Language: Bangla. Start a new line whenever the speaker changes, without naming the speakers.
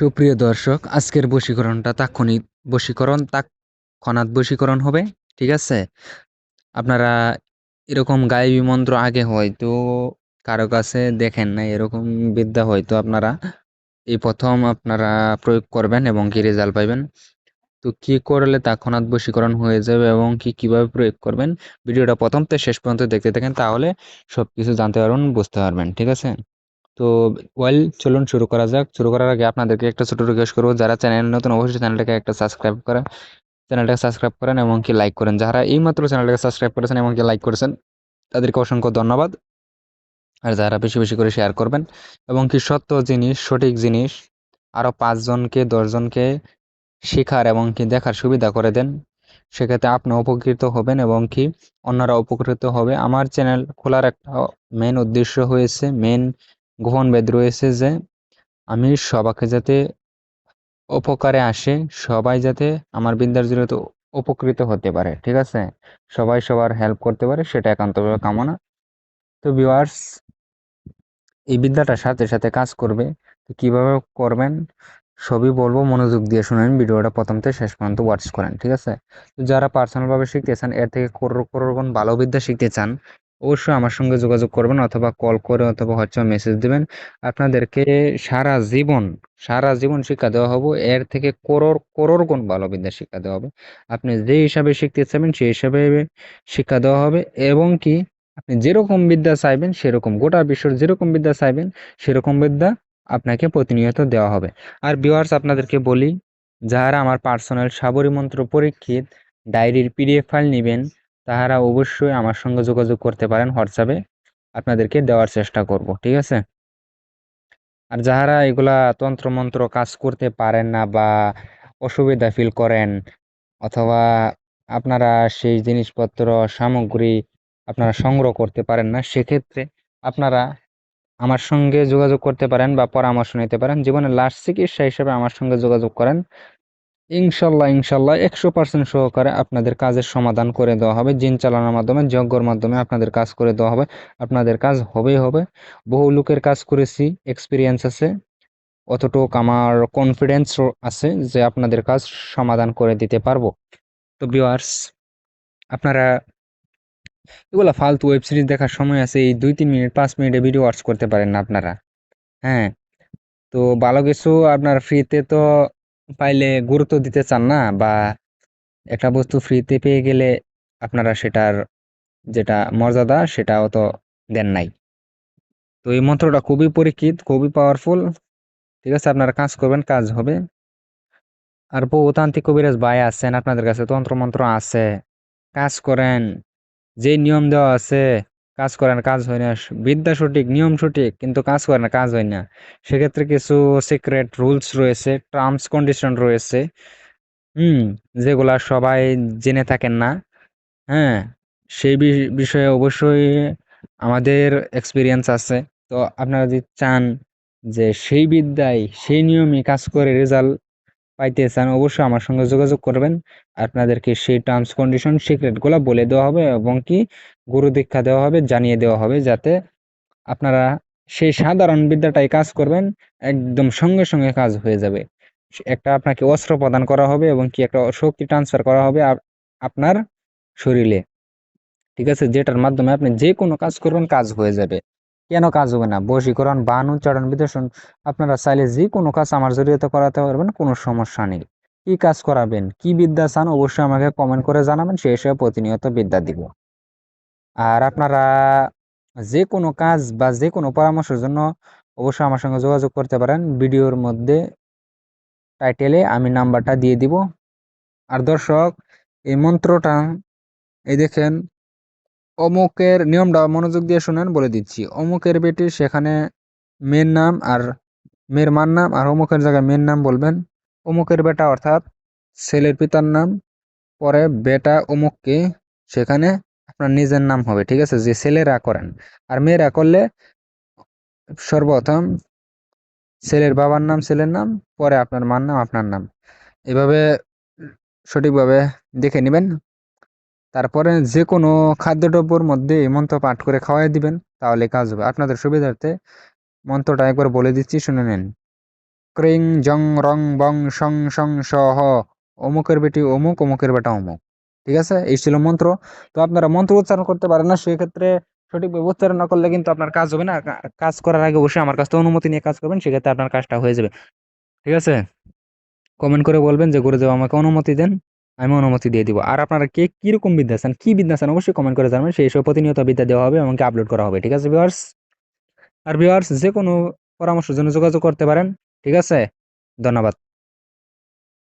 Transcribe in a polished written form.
সুপ্রিয় দর্শক, আজকের বশীকরণটা তৎক্ষণাৎ বশীকরণ হবে। ঠিক আছে? আপনারা এরকম গায়েবী মন্ত্র আগে হয়তো কারো কাছে দেখেন নাই, এরকম বিদ্যা হয়তো আপনারা এই প্রথম আপনারা প্রয়োগ করবেন এবং কি রেজাল্ট পাইবেন। তো কি করলে তৎক্ষণাৎ বশীকরণ হয়ে যাবে এবং কিভাবে প্রয়োগ করবেন, ভিডিওটা প্রথম থেকে শেষ পর্যন্ত দেখতে থাকেন, তাহলে সবকিছু জানতে পারবেন, বুঝতে পারবেন। ঠিক আছে? তো চলুন শুরু করা যাক। শুরু করার আগে আপনাদেরকে একটা ছোট রিকোয়েস্ট করবো, যারা চ্যানেল নতুন অবশ্যই চ্যানেলটাকে সাবস্ক্রাইব করেন এবং কি লাইক করেন। যারা এইমাত্র চ্যানেলটাকে সাবস্ক্রাইব করেছেন এবং কি লাইক করেছেন, তাদেরকে অসংখ্য ধন্যবাদ। আর যারা বেশি বেশি করে শেয়ার করবেন এবং কি সত্য জিনিস, সঠিক জিনিস আরও 5 জনকে 10 জনকে শেখার এবং কি দেখার সুবিধা করে দেন, সেক্ষেত্রে আপনি উপকৃত হবেন এবং কি অন্যরা উপকৃত হবে। আমার চ্যানেল খোলার একটা মেন উদ্দেশ্য হয়েছে, মেন গোপন ভেদ রয়েছে যে আমি সবাইকে যাতে উপকারে আসে, সবাই যাতে আমার বিদ্যার জড়িত উপকৃত হতে পারে। ঠিক আছে? সবাই সবার হেল্প করতে পারে, সেটা একান্তভাবে কামনা। তো ভিউয়ার্স, এই বিদ্যাটার সাথে সাথে কাজ করবে। তো কিভাবে করবেন সবই বলবো, মনোযোগ দিয়ে শুনেন, ভিডিওটা প্রথম থেকে শেষ পর্যন্ত ওয়াচ করেন। ঠিক আছে? তো যারা পার্সোনালভাবে শিখতে চান, এর থেকে করোড় গুণ ভালো বিদ্যা শিখতে চান, অবশ্যই আমার সঙ্গে যোগাযোগ করবেন, অথবা কল করে অথবা হচ্ছে মেসেজ দিবেন। আপনাদেরকে সারা জীবন সারা জীবন শিক্ষা দেওয়া হবে, এর থেকে করোড় গুণ ভালো বিদ্যা শিক্ষা দেওয়া হবে। আপনি যে হিসাবে শিখতে চাইবেন সেই হিসাবে শিক্ষা দেওয়া হবে এবং কি আপনি যেরকম বিদ্যা চাইবেন সেরকম, গোটা বিশ্বের যেরকম বিদ্যা চাইবেন সেরকম বিদ্যা আপনাকে প্রতিনিয়ত দেওয়া হবে। আর ভিউয়ার্স, আপনাদেরকে বলি, যারা আমার পার্সোনাল সাবরী মন্ত্র পরীক্ষিত ডায়েরির পিডিএফ ফাইল নেবেন, তাহারা অবশ্যই আমার সঙ্গে যোগাযোগ করতে পারেন হোয়াটসঅ্যাপে, আপনাদেরকে দেওয়ার চেষ্টা করব। ঠিক আছে? আর যাহারা এগুলা তন্ত্রমন্ত্র কাজ করতে পারেন না বা অসুবিধা ফিল করেন, অথবা আপনারা সেই জিনিসপত্র সামগ্রী আপনারা সংগ্রহ করতে পারেন না, সেক্ষেত্রে আপনারা আমার সঙ্গে যোগাযোগ করতে পারেন বা পরামর্শ নিতে পারেন। জীবনের লাস্ট চিকিৎসা হিসেবে আমার সঙ্গে যোগাযোগ করেন। ইনশাল্লাহ ইনশাল্লাহ 100% সহকারে আপনাদের কাজের সমাধান করে দেওয়া হবে। জিন চালানোর মাধ্যমে, যজ্ঞর মাধ্যমে আপনাদের কাজ করে দেওয়া হবে। আপনাদের কাজ হবেই হবে। বহু লোকের কাজ করেছি, এক্সপিরিয়েন্স আছে, অতটুকু আমার কনফিডেন্স আছে যে আপনাদের কাজ সমাধান করে দিতে পারবো। তো ভিউয়ার্স, আপনারা এগুলা ফালতু ওয়েব সিরিজ দেখার সময় আছে, এই 2-3 মিনিট 5 মিনিটে ভিডিও ওয়াচ করতে পারেন না আপনারা। হ্যাঁ, তো ভালো কিছু আপনার ফ্রিতে তো পাইলে গুরুত্ব দিতে চান না, বা একটা বস্তু ফ্রিতে পেয়ে গেলে আপনারা সেটার যেটা মর্যাদা সেটাও তো দেন নাই। তো এই মন্ত্রটা খুবই পরীক্ষিত, খুবই পাওয়ারফুল। ঠিক আছে? আপনারা কাজ করবেন, কাজ হবে। আর বহুতান্ত্রিক কবিরাজ ভাই আছেন, আপনাদের কাছে তন্ত্রমন্ত্র আছে, কাজ করেন, যে নিয়ম দেওয়া আছে কাজ করেন, কাজ হয় না। বিদ্যা সঠিক, নিয়ম সঠিক, কিন্তু কাজ করে না, কাজ হয় না। সেক্ষেত্রে কিছু সিক্রেট রুলস রয়েছে, টার্মস কন্ডিশন রয়েছে, হুম, যেগুলা সবাই জেনে থাকেন না। হ্যাঁ, সেই বিষয়ে অবশ্যই আমাদের এক্সপিরিয়েন্স আছে। তো আপনারা যদি চান যে সেই বিদ্যায় সেই নিয়মে কাজ করে রেজাল্ট পাইতে চান, অবশ্যই আমার সঙ্গে যোগাযোগ করবেন। আপনাদেরকে সেই টার্মস কন্ডিশন সিক্রেটগুলো বলে দেওয়া হবে এবং কি গুরু দীক্ষা দেওয়া হবে, জানিয়ে দেওয়া হবে, যাতে আপনারা সেই সাধারণ বিদ্যাটাই কাজ করবেন, একদম সঙ্গে সঙ্গে কাজ হয়ে যাবে। একটা আপনাকে অস্ত্র প্রদান করা হবে এবং কি একটা শক্তি ট্রান্সফার করা হবে আপনার শরীরে। ঠিক আছে? যেটার মাধ্যমে আপনি যে কোনো কাজ করবেন, কাজ হয়ে যাবে। কেন কাজ হবে না? বশীকরণ, বান, উচ্চারণ, বিদর্শন, আপনারা চাইলে যে কোনো কাজ আমার জড়িয়ে করাতে পারবেন, কোনো সমস্যা নেই। কি কাজ করাবেন, কি বিদ্যা চান, অবশ্যই আমাকে কমেন্ট করে জানাবেন, সেই হিসেবে প্রতিনিয়ত বিদ্যা দিব। আর আপনারা যে কোনো কাজ বা যে কোনো পরামর্শের জন্য অবশ্যই আমার সঙ্গে যোগাযোগ করতে পারেন। ভিডিওর মধ্যে টাইটেলে আমি নাম্বারটা দিয়ে দিব। আর দর্শক, এই মন্ত্রটা, এই দেখেন, অমুকের নিয়মটা মনোযোগ দিয়ে শুনেন, বলে দিচ্ছি। অমুকের বেটি, সেখানে মেয়ের নাম আর মেয়ের মার নাম, আর অমুকের জায়গায় মেয়ের নাম বলবেন। অমুকের বেটা অর্থাৎ ছেলের পিতার নাম, পরে বেটা অমুককে, সেখানে আপনার নিজের নাম হবে। ঠিক আছে? যে ছেলেরা করেন। আর মেয়েরা করলে সর্বপ্রথম ছেলের বাবার নাম, ছেলের নাম, পরে আপনার মার নাম, আপনার নাম, এভাবে সঠিকভাবে দেখে নেবেন। তারপরে যে কোনো খাদ্যদ্রব্যর মধ্যে এই মন্ত্র পাঠ করে খাওয়াই দিবেন, তাহলে কাজ হবে। আপনাদের সুবিধার্থে মন্ত্রটা একবার বলে দিচ্ছি, শুনে নেন। ক্রিং জং রং বং শং শং স হ, অমুকের বেটি অমুক, অমুকের বেটা অমুক। ঠিক আছে, এই ছিল মন্ত্র। তো আপনারা মন্ত্র উচ্চারণ করতে পারেন না, সেক্ষেত্রে সঠিকভাবে উচ্চারণ না করলে কিন্তু আপনার কাজ হবে না। কাজ করার আগে অবশ্যই আমার কাছ থেকে অনুমতি নিয়ে কাজ করবেন, সেক্ষেত্রে আপনার কাজটা হয়ে যাবে। ঠিক আছে, কমেন্ট করে বলবেন যে গুরুদেব আমাকে অনুমতি দেন, আমি অনুমতি দিয়ে দিব। আর আপনারা কে কিরকম বিদ্যা চান, কি বিদ্যা চান, অবশ্যই কমেন্ট করে জানাবেন, সেই সব প্রতিনিয়ত বিদ্যা দেওয়া হবে এবং আপলোড করা হবে। ঠিক আছে ভিউয়ার্স, আর ভিউয়ার্স যে কোনো পরামর্শের জন্য যোগাযোগ করতে পারেন। ঠিক আছে, ধন্যবাদ।